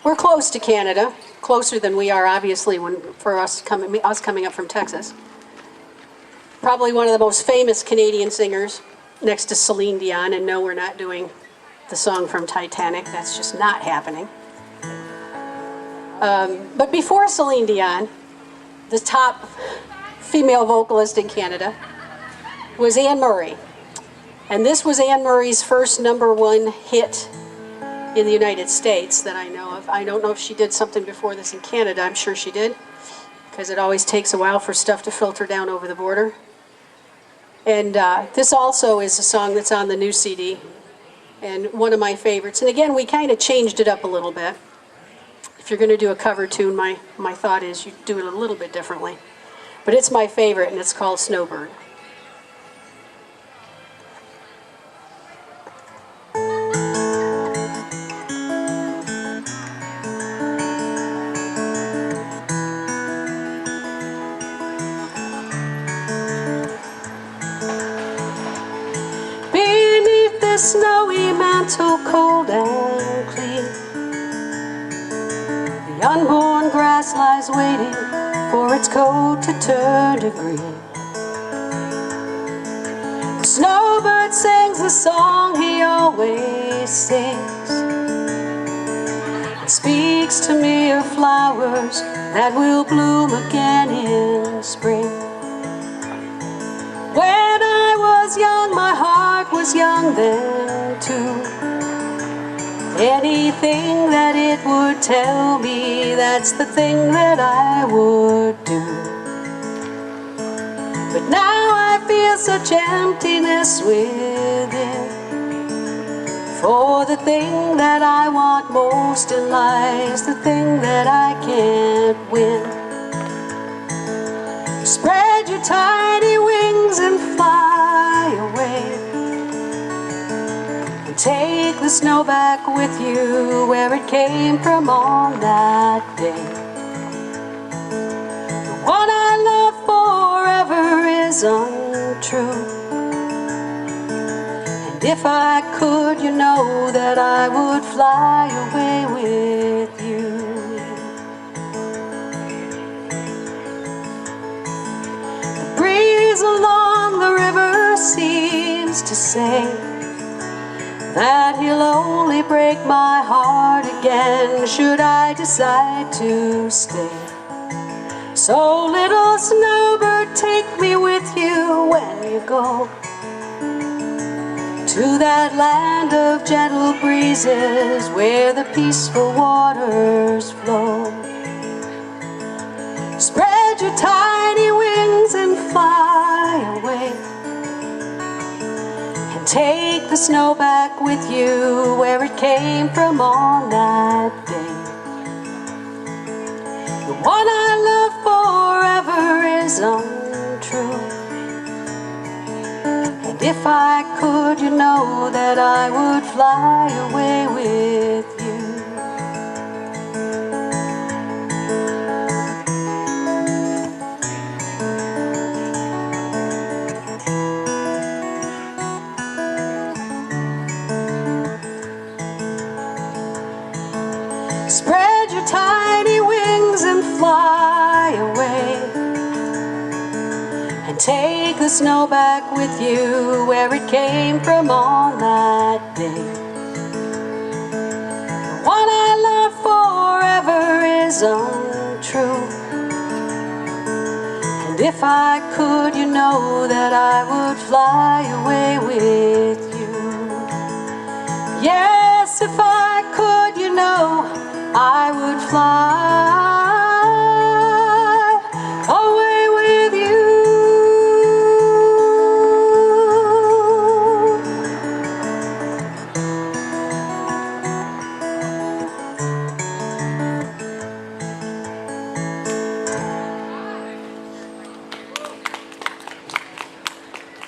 We're close to Canada, closer than we are, obviously, for us coming up from Texas. Probably one of the most famous Canadian singers, next to Celine Dion, and no, we're not doing the song from Titanic. That's just not happening. But before Celine Dion, the top female vocalist in Canada was Anne Murray. And this was Anne Murray's first #1 hit in the United States that I know of. I don't know if she did something before this in Canada. I'm sure she did, because it always takes a while for stuff to filter down over the border. And this also is a song that's on the new CD, and one of my favorites. And again, we kind of changed it up a little bit. If you're going to do a cover tune, my thought is you do it a little bit differently. But it's my favorite, and it's called Snowbird. Beneath the snowy mantle, cold and clean, the unborn grass lies waiting for its coat to turn to green. The snowbird sings the song he always sings, and speaks to me of flowers that will bloom again in spring. When I was young, my heart was young then too. Anything that it would tell me, that's the thing that I would do. But now I feel such emptiness within, for the thing that I want most in life's the thing that I can't win. Spread your tiny wings and fly away, and take the snow back with you where it came from on that day. The one I love forever is untrue, and if I could, you know that I would fly away with you. The breeze along the river seems to say that he'll only break my heart again should I decide to stay. So little snowbird, take me with you when you go to that land of gentle breezes where the peaceful waters flow. Spread your tiny wings and fly away, and take the snow back with you where it came from on that day. The one I love forever is untrue, and if I could, you know that I would fly away with you. Spread your tiny wings and fly away, and take the snow back with you where it came from on that day. The one I love forever is untrue, and if I could, you know that I would fly away with you. Yes, if I could, you know I would fly away with you.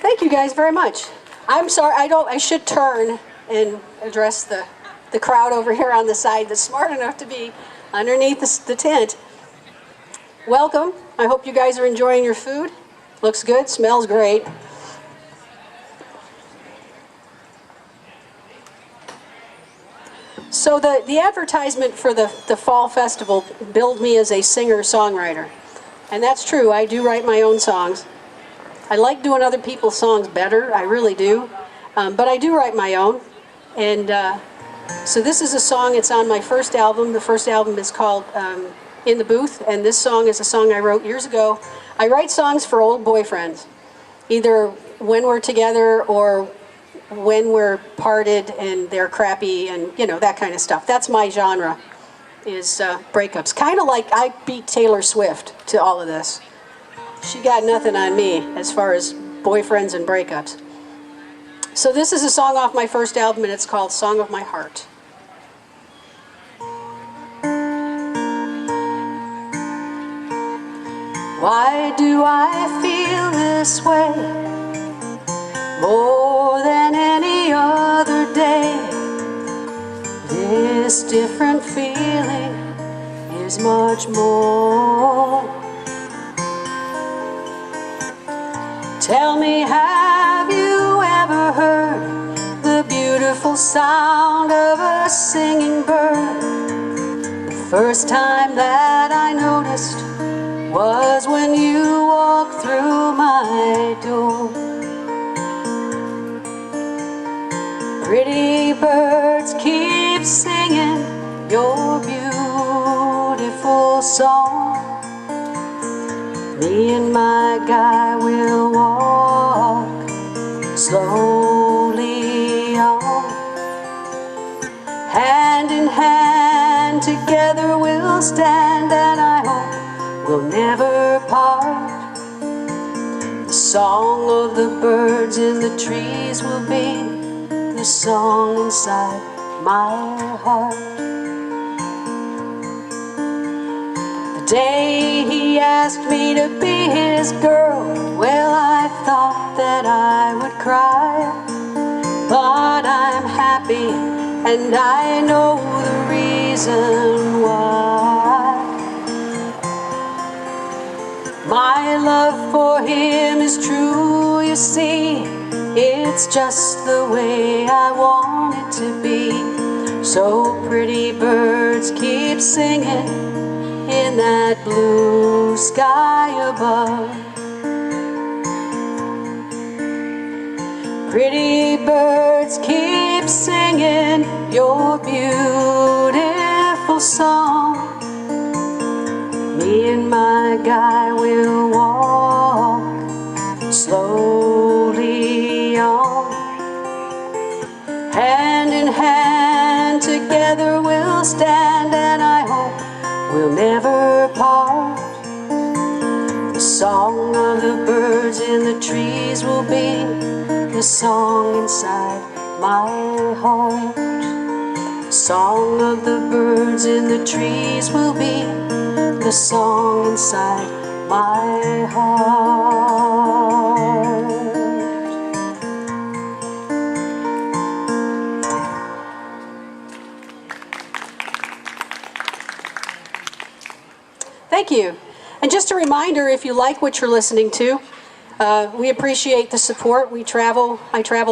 Thank you guys very much. I'm sorry, I should turn and address the crowd over here on the side that's smart enough to be underneath the tent. Welcome. I hope you guys are enjoying your food. Looks good, smells great. So the advertisement for the Fall Festival billed me as a singer-songwriter. And that's true, I do write my own songs. I like doing other people's songs better, I really do. But I do write my own. And so this is a song, it's on my first album. The first album is called In the Booth, and this song is a song I wrote years ago. I write songs for old boyfriends, either when we're together or when we're parted and they're crappy and, you know, that kind of stuff. That's my genre, is breakups. Kind of like I beat Taylor Swift to all of this. She got nothing on me as far as boyfriends and breakups. So this is a song off my first album, and it's called Song of My Heart. Why do I feel this way more than any other day? This different feeling is much more. Tell me, have you ever heard the beautiful sound of a singing bird? The first time that I noticed was when you walked through my door. Pretty birds keep singing your beautiful song. Me and my guy will walk slowly on. Hand in hand together we'll stand, and I hope we'll never part. The song of the birds in the trees will be the song inside my heart. The day he asked me to be his girl, well, I thought that I would cry. But I'm happy, and I know the reason why. My love for him is true, you see. It's just the way I want it to be. So pretty birds keep singing in that blue sky above. Pretty birds keep singing your beautiful song. Me and my guy will walk slowly on. Hand in hand together we'll stand, and I hope we'll never part. The song of the birds in the trees will be the song inside my heart. The song of the birds in the trees will be the song inside my heart. Thank you. And just a reminder, if you like what you're listening to, we appreciate the support. I travel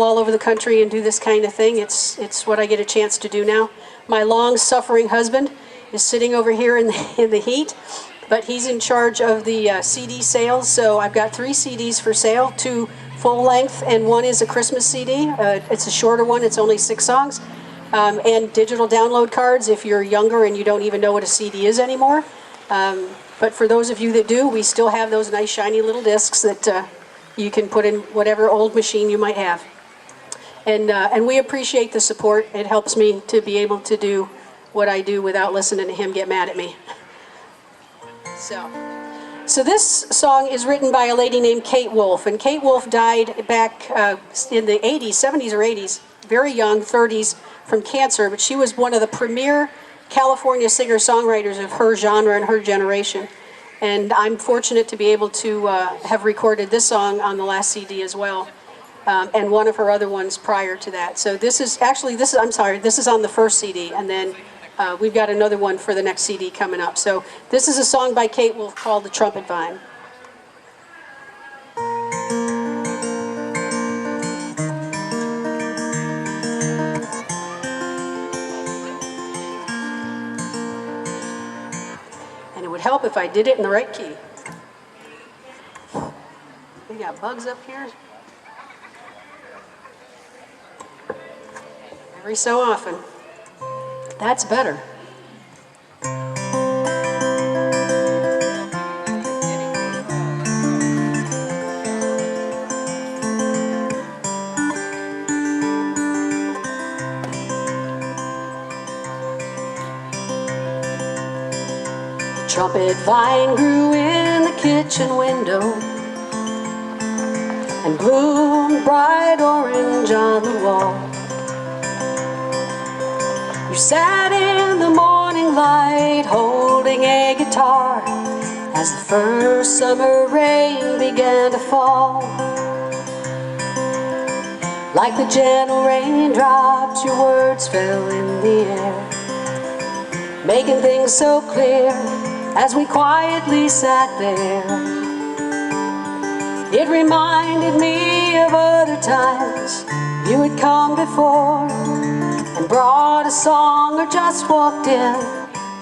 all over the country and do this kind of thing. It's what I get a chance to do now. My long-suffering husband is sitting over here in the heat, but he's in charge of the CD sales. So I've got 3 CDs for sale, 2 full-length, and 1 is a Christmas CD. It's a shorter one. It's only 6 songs. And digital download cards if you're younger and you don't even know what a CD is anymore. But for those of you that do, we still have those nice shiny little discs that you can put in whatever old machine you might have. And we appreciate the support. It helps me to be able to do what I do without listening to him get mad at me. So this song is written by a lady named Kate Wolf, and Kate Wolf died back in the 80s, 70s or 80s, very young, 30s, from cancer, but she was one of the premier California singer-songwriters of her genre and her generation. And I'm fortunate to be able to have recorded this song on the last CD as well, and one of her other ones prior to that. So this is on the first CD, and then we've got another one for the next CD coming up. So this is a song by Kate Wolf called The Trumpet Vine. help if I did it in the right key. We got bugs up here. Every so often. That's better. Trumpet vine grew in the kitchen window and bloomed bright orange on the wall. You sat in the morning light holding a guitar as the first summer rain began to fall. Like the gentle raindrops, your words fell in the air, making things so clear as we quietly sat there. It reminded me of other times you had come before and brought a song or just walked in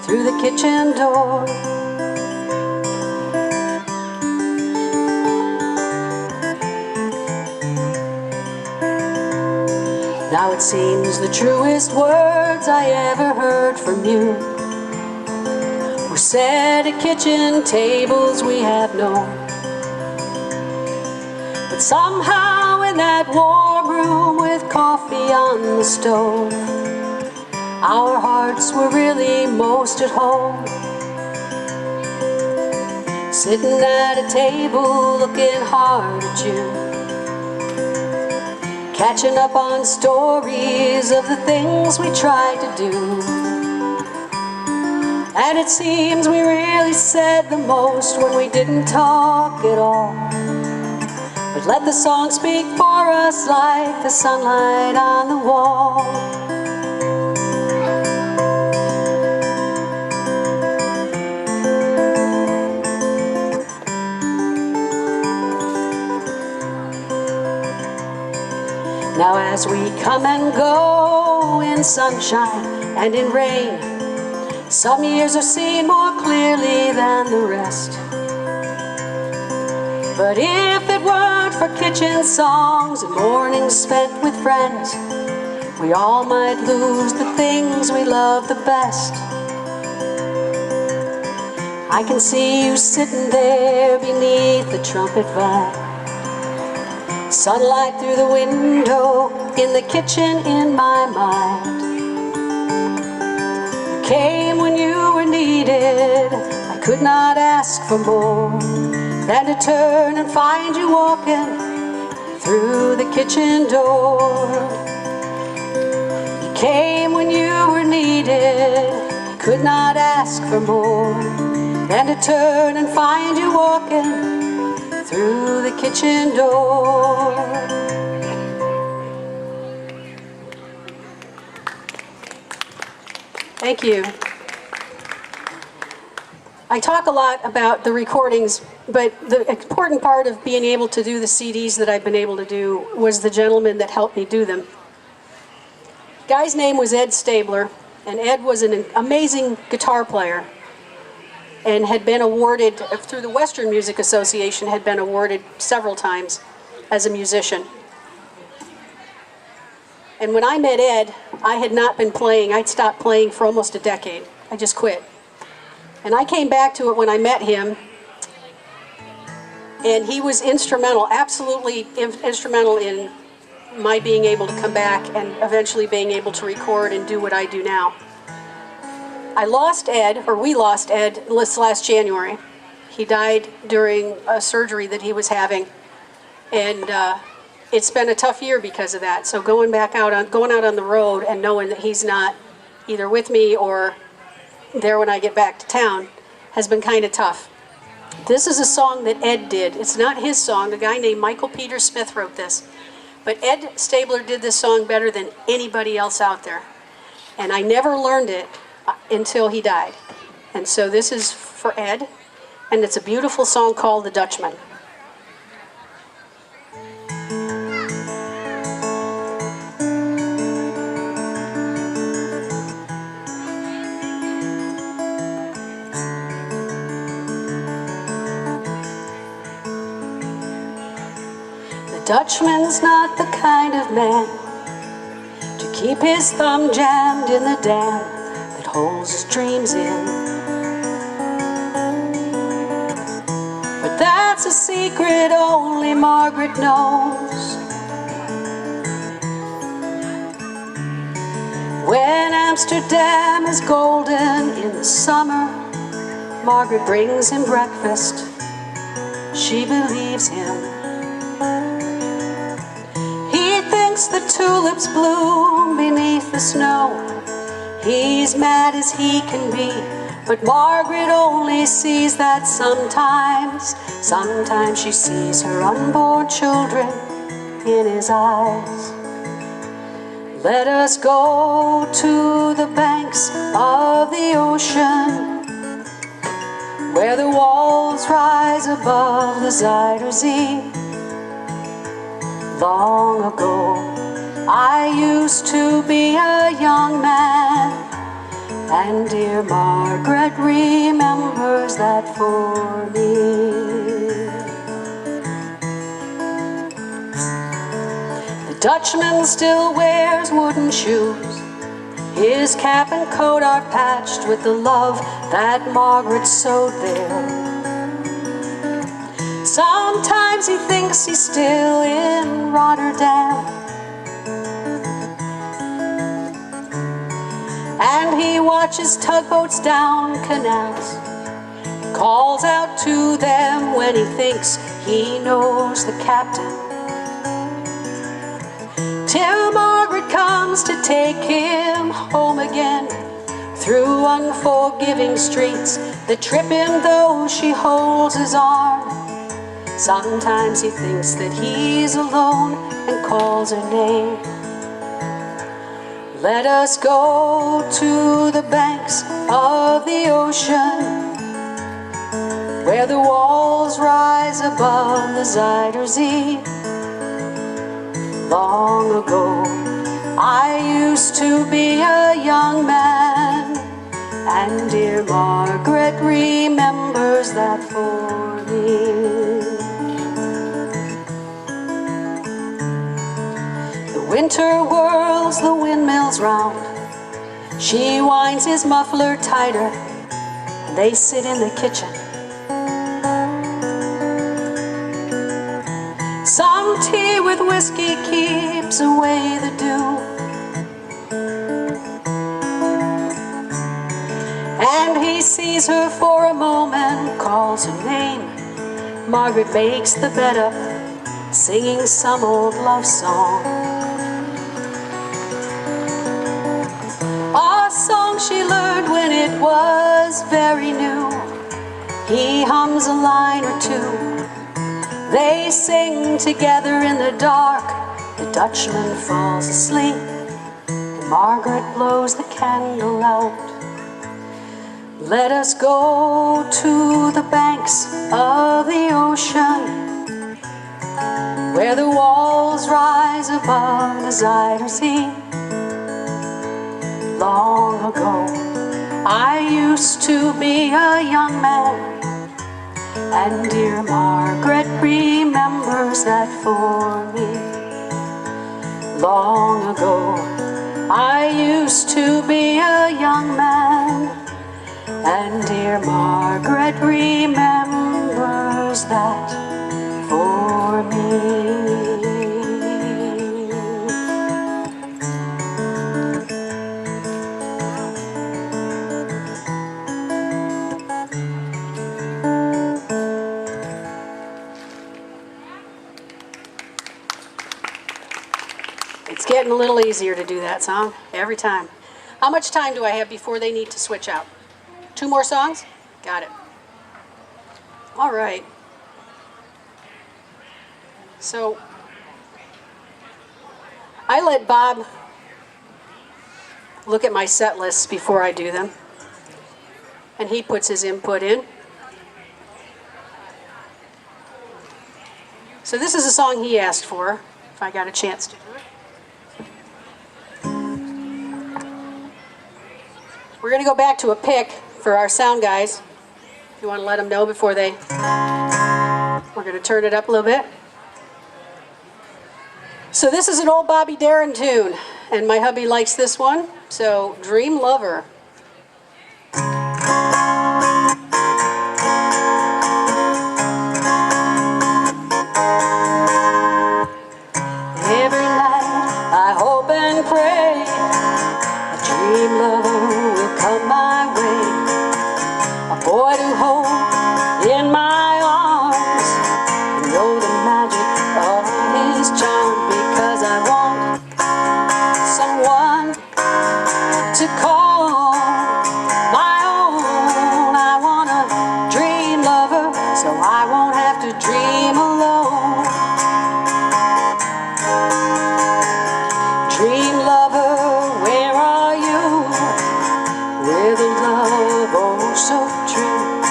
through the kitchen door. Now it seems the truest words I ever heard from you were said at kitchen tables we have known. But somehow in that warm room with coffee on the stove, our hearts were really most at home. Sitting at a table looking hard at you, catching up on stories of the things we tried to do. And it seems we really said the most when we didn't talk at all. But let the song speak for us like the sunlight on the wall. Now as we come and go in sunshine and in rain, some years are seen more clearly than the rest. But if it weren't for kitchen songs and mornings spent with friends, we all might lose the things we love the best. I can see you sitting there beneath the trumpet vine, sunlight through the window in the kitchen in my mind. You came when you were needed. I could not ask for more than to turn and find you walking through the kitchen door. You came when you were needed. I could not ask for more than to turn and find you walking through the kitchen door. Thank you. I talk a lot about the recordings, but the important part of being able to do the CDs that I've been able to do was the gentleman that helped me do them. The guy's name was Ed Stabler, and Ed was an amazing guitar player and had been awarded, through the Western Music Association, had been awarded several times as a musician. And when I met Ed, I had not been playing. I'd stopped playing for almost a decade. I just quit. And I came back to it when I met him, and he was instrumental, absolutely instrumental in my being able to come back and eventually being able to record and do what I do now. I lost Ed, or we lost Ed, this last January. He died during a surgery that he was having, and it's been a tough year because of that. So going out on the road and knowing that he's not either with me or there when I get back to town has been kind of tough. This is a song that Ed did. It's not his song. A guy named Michael Peter Smith wrote this. But Ed Stabler did this song better than anybody else out there. And I never learned it until he died. And so this is for Ed, and it's a beautiful song called The Dutchman. Dutchman's not the kind of man to keep his thumb jammed in the dam that holds his dreams in. But that's a secret only Margaret knows. When Amsterdam is golden in the summer, Margaret brings him breakfast. She believes him. He thinks the tulips bloom beneath the snow. He's mad as he can be, but Margaret only sees that sometimes. Sometimes she sees her unborn children in his eyes. Let us go to the banks of the ocean, where the walls rise above the Zuider Zee. Long ago, I used to be a young man, and dear Margaret remembers that for me. The Dutchman still wears wooden shoes. His cap and coat are patched with the love that Margaret sewed there. Sometimes he thinks he's still in Rotterdam, and he watches tugboats down canals, calls out to them when he thinks he knows the captain, till Margaret comes to take him home again, through unforgiving streets that trip him though she holds his arm. Sometimes he thinks that he's alone and calls her name. Let us go to the banks of the ocean, where the walls rise above the Zuider Zee. Long ago, I used to be a young man, and dear Margaret remembers that for me. The winter whirls the windmills round. She winds his muffler tighter, and they sit in the kitchen. Some tea with whiskey keeps away the dew, and he sees her for a moment, calls her name. Margaret makes the bed up, singing some old love song, a song she learned when it was very new. He hums a line or two. They sing together in the dark. The Dutchman falls asleep, and Margaret blows the candle out. Let us go to the banks of the ocean, where the walls rise above the Zuider Zee. Long ago, I used to be a young man, and dear Margaret remembers that for me. Long ago, I used to be a young man, and dear Margaret remembers that for me. It's getting a little easier to do that song every time. How much time do I have before they need to switch out? 2 more songs? Got it. All right. So I let Bob look at my set lists before I do them, and he puts his input in. So this is a song he asked for, if I got a chance to do it. We're going to go back to a pick for our sound guys. You want to let them know before they... We're going to turn it up a little bit. So this is an old Bobby Darin tune, and my hubby likes this one, so Dream Lover. Every night I hope and pray a dream lover will come my way, a boy to hold in my arms and know the magic of his charm, because I want someone to call my own. I want a dream lover so I won't have to dream alone. Dream lover, where are you? With a love oh so true,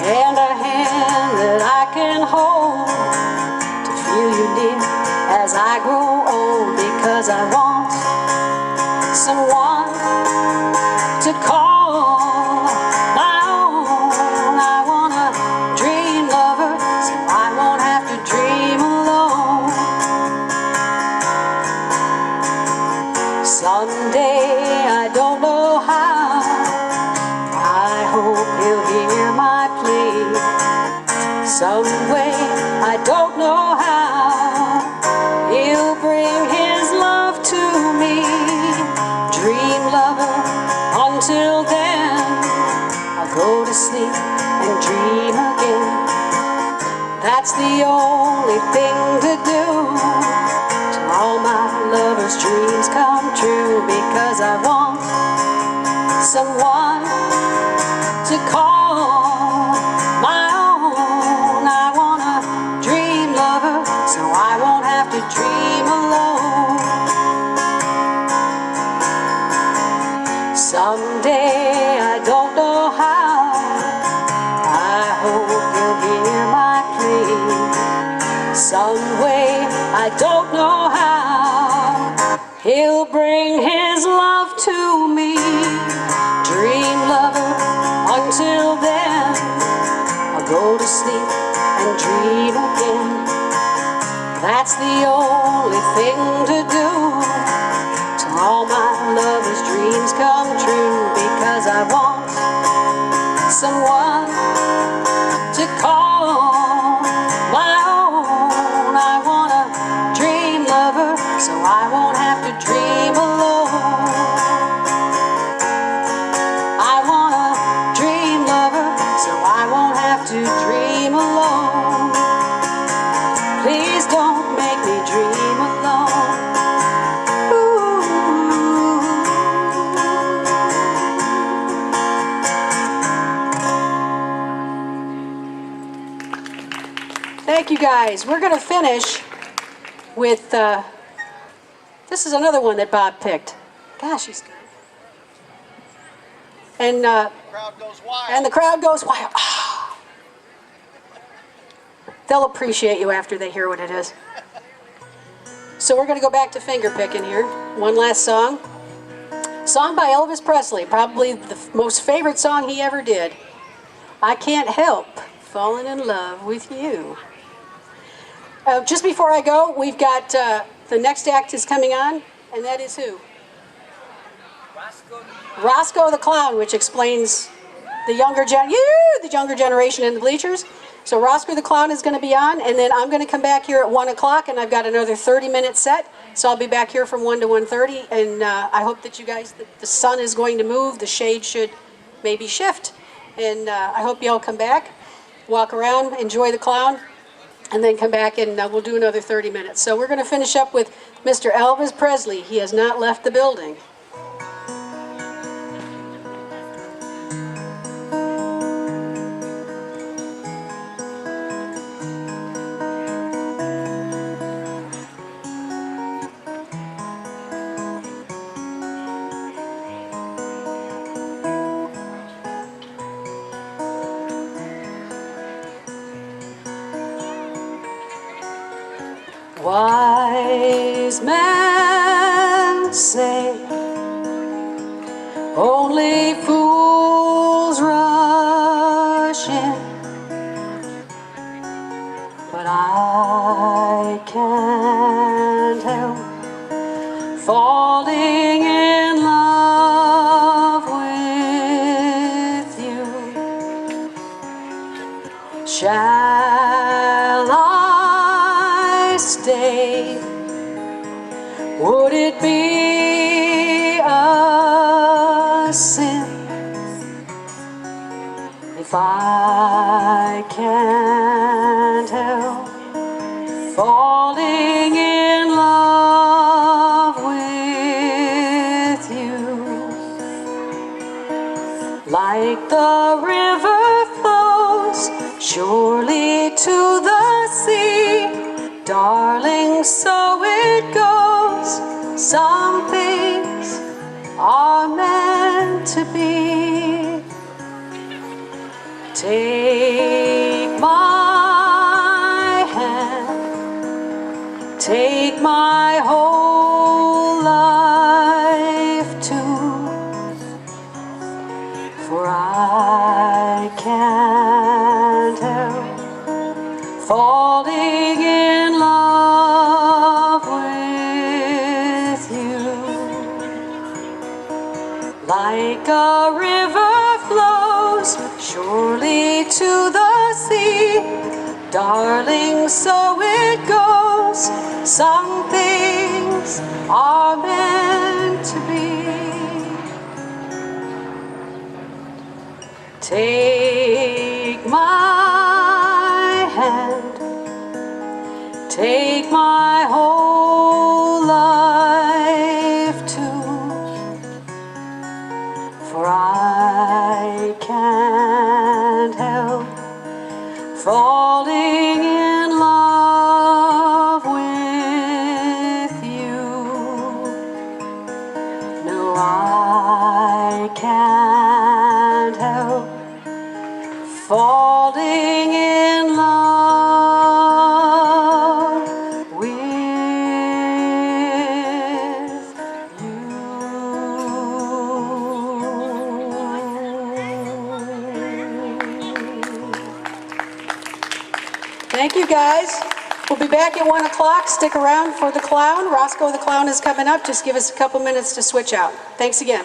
and a hand that I can hold to feel you near as I grow old, because I want someone to call my own. I want a dream lover so I won't have to dream alone. Someday, I don't know how, I hope he'll hear my plea. Some way, I don't know how, he'll bring his love to me. Dream lover, until then I'll go to sleep and dream again. That's the only thing to do till all my lovers' dreams come true, because I want someone to call my own. I want a dream lover so I won't have to dream alone. Someday, I don't know how, I hope you'll hear my plea. Some way, I don't know how, he'll bring his love to me. Dream lover, until then I'll go to sleep and dream again. That's the only thing to do till all my lovers' dreams come true, because I want someone to call my own. I want a dream lover so I won't have to dream alone. I want a dream lover so I won't have to dream alone. Please don't make me dream alone. Thank you guys. We're going to finish with, this is another one that Bob picked. Gosh, he's good. And, Crowd goes wild. and the crowd goes wild. Ah. They'll appreciate you after they hear what it is. So we're going to go back to finger picking here. One last song. Song by Elvis Presley, probably the most favorite song he ever did. I Can't Help Falling in Love with You. Just before I go, we've got the next act is coming on, and that is who? Roscoe the Clown, which explains the younger generation in the bleachers. So Roscoe the Clown is going to be on, and then I'm going to come back here at 1 o'clock, and I've got another 30-minute set. So I'll be back here from 1 to 1:30, and I hope that you guys, the sun is going to move, the shade should maybe shift, and I hope you all come back, walk around, enjoy the clown, and then come back and we'll do another 30 minutes. So we're going to finish up with Mr. Elvis Presley. He has not left the building. Wise men say only fools rush in, but I can't falling in love with you. Shall I stay? Would it be a sin if I can't help falling in love with you? Like the river flows surely to the sea, darling, so it goes. Some things are meant to be. Take my hand, take my whole life too, for I can't help falling in love with you. Like a river flows surely to the sea, darling, so it goes. Some things are meant to be. Take my hand, take my whole life too, for I can't help falling in love with you. No, I can't help falling in love with you. Thank you, guys. We'll be back at 1 o'clock. Stick around for the clown. Roscoe the Clown is coming up. Just give us a couple minutes to switch out. Thanks again.